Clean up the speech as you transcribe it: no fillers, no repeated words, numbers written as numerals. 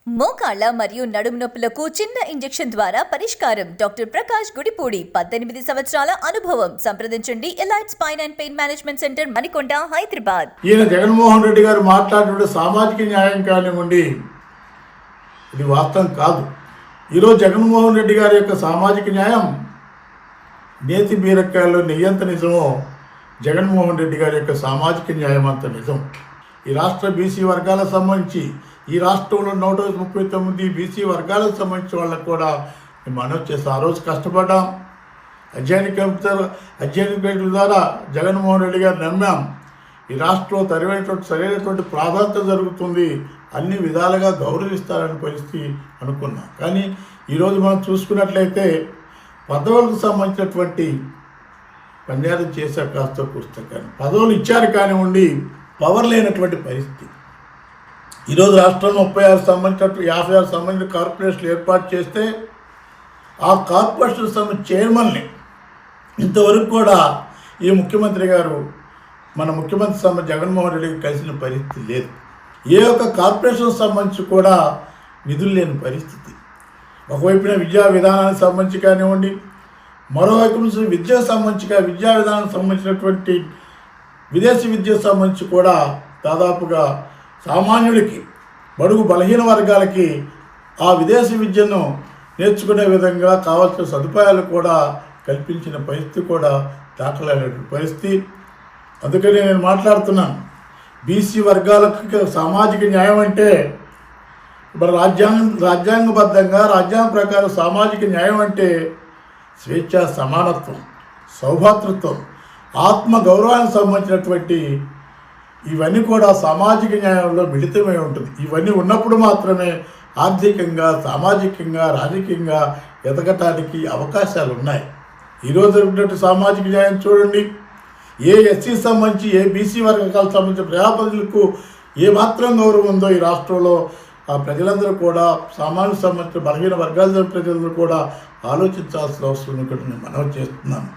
మోకాళ్ళ మరియు నడుము నొప్పులకు చిన్న ఇంజెక్షన్ ద్వారా పరిష్కారం. డాక్టర్ ప్రకాష్ గుడిపూడి, 18 సంవత్సరాల అనుభవం. సంప్రదించండి. Elite spine and pain management centre, Manikonda, Hyderabad. ఈయన జగన్మోహన్ రెడ్డి గారు మాట్లాడినప్పుడు సామాజిక న్యాయం కానివ్వండి, ఇది వాస్తవం కాదు. ఈరోజు జగన్మోహన్ రెడ్డి గారి యొక్క సామాజిక న్యాయం నేతి బీరకాయల్లో నెయ్యంత నిజమో, జగన్మోహన్ రెడ్డి గారి యొక్క సామాజిక న్యాయం అంత నిజం. ఈ రాష్ట్ర బీసీ వర్గాలకు సంబంధించి, ఈ రాష్ట్రంలో 139 బీసీ వర్గాలకు సంబంధించిన వాళ్ళకు కూడా మనం చేస్తాం. ఆ రోజు కష్టపడ్డాం, అధ్యయన కమిటీ ద్వారా జగన్మోహన్ రెడ్డి గారు నమ్మాం. ఈ రాష్ట్రంలో సరైనటువంటి ప్రాధాన్యత జరుగుతుంది, అన్ని విధాలుగా గౌరవిస్తారని పరిస్థితి అనుకున్నాం. కానీ ఈరోజు మనం చూసుకున్నట్లయితే పదవులకు సంబంధించినటువంటి పన్యారం చేశారు, కాస్త కూస్తా. కానీ పదవులు ఇచ్చారు కానివ్వండి, పవర్ లేనటువంటి పరిస్థితి. ఈరోజు రాష్ట్రంలో 56 సంబంధించిన కార్పొరేషన్లు ఏర్పాటు చేస్తే ఆ కార్పొరేషన్ సంబంధించిన చైర్మన్ని ఇంతవరకు కూడా ఈ ముఖ్యమంత్రి గారు, మన ముఖ్యమంత్రి జగన్మోహన్ రెడ్డికి కలిసిన పరిస్థితి లేదు. ఏ ఒక్క కార్పొరేషన్ సంబంధించి కూడా నిధులు లేని పరిస్థితి. ఒకవైపున విద్యా విధానానికి సంబంధించి కానివ్వండి, మరోవైపు విద్యకు సంబంధించి విద్యా విధానానికి సంబంధించినటువంటి విదేశీ విద్యకు సంబంధించి కూడా దాదాపుగా సామాన్యుడికి, బడుగు బలహీన వర్గాలకి ఆ విదేశీ విద్యను నేర్చుకునే విధంగా కావాల్సిన సదుపాయాలు కూడా కల్పించిన పరిస్థితి కూడా దాఖలైనటువంటి పరిస్థితి. అందుకని నేను మాట్లాడుతున్నాను, బీసీ వర్గాలకు సామాజిక న్యాయం అంటే మరి రాజ్యాంగబద్ధంగా రాజ్యాంగ ప్రకారం సామాజిక న్యాయం అంటే స్వేచ్ఛ, సమానత్వం, సౌభాతృత్వం, ఆత్మగౌరవానికి సంబంధించినటువంటి ఇవన్నీ కూడా సామాజిక న్యాయంలో మిళితమై ఉంటుంది. ఇవన్నీ ఉన్నప్పుడు మాత్రమే ఆర్థికంగా, సామాజికంగా, రాజకీయంగా ఎదగటానికి అవకాశాలు ఉన్నాయి. ఈరోజు ఉన్నటువంటి సామాజిక న్యాయం చూడండి, ఏ ఎస్సీ సంబంధించి, ఏ బీసీ వర్గాలకు సంబంధించిన ప్రజాప్రతినిధులకు ఏమాత్రం గౌరవం ఉందో ఈ రాష్ట్రంలో ఆ ప్రజలందరూ కూడా, సామాన్య సంబంధించిన బలహీన వర్గాల ప్రజలందరూ కూడా ఆలోచించాల్సిన అవసరం ఇక్కడ నేను మనవి చేస్తున్నాను.